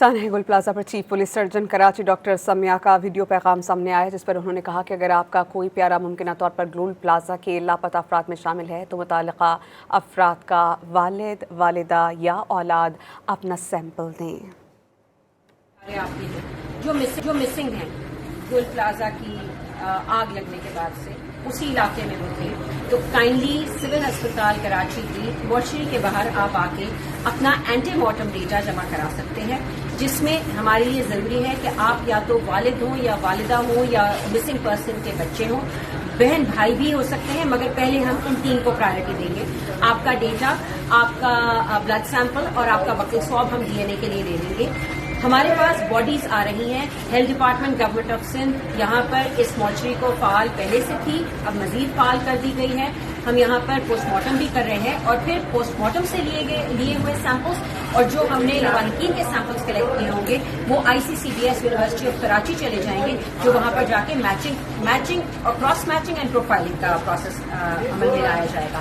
सानह गुल प्लाजा पर chief police surgeon Karachi doctor Samiya का वीडियो पैगाम सामने आया, जिस पर उन्होंने कहा कि अगर आपका कोई प्यारा मुमकिन तौर पर गुल प्लाजा के लापता अफराद में शामिल है तो मुतालिका अफराद का वालिद, वालिदा या औलाद अपना सैंपल दें। जो मिसिंग हैं गुल प्लाजा की आग लगने के बाद से उसी इलाके में वो थे, तो काइंडली सिविल अस्पताल कराची की मॉर्चरी के बाहर आप आके अपना एंटीमॉर्टम डेटा जमा करा सकते हैं, जिसमें हमारे लिए ज़रूरी है कि आप या तो वालिद हों या वालिदा हों या मिसिंग पर्सन के बच्चे हों, बहन भाई भी हो सकते हैं, मगर पहले हम इन तीन को प्रायोरिटी देंगे। आपका डेटा, आपका ब्लड सैंपल और आपका बकल स्वैब हम डीएनए के लिए ले लेंगे। हमारे पास बॉडीज आ रही हैं, health department government of Sindh यहाँ पर इस मॉर्चरी को फाल पहले से थी, अब मजीद फाल कर दी गई है। हम यहाँ पर पोस्टमार्टम भी कर रहे हैं और फिर पोस्टमार्टम से लिए हुए सैंपल्स और जो हमने लवाहिकीन के सैंपल्स कलेक्ट किए होंगे वो ICCDS यूनिवर्सिटी ऑफ कराची चले जाएंगे, जो वहाँ पर जाके मैचिंग और क्रॉस मैचिंग एंड प्रोफाइलिंग का प्रोसेस अमल में लाया जाएगा।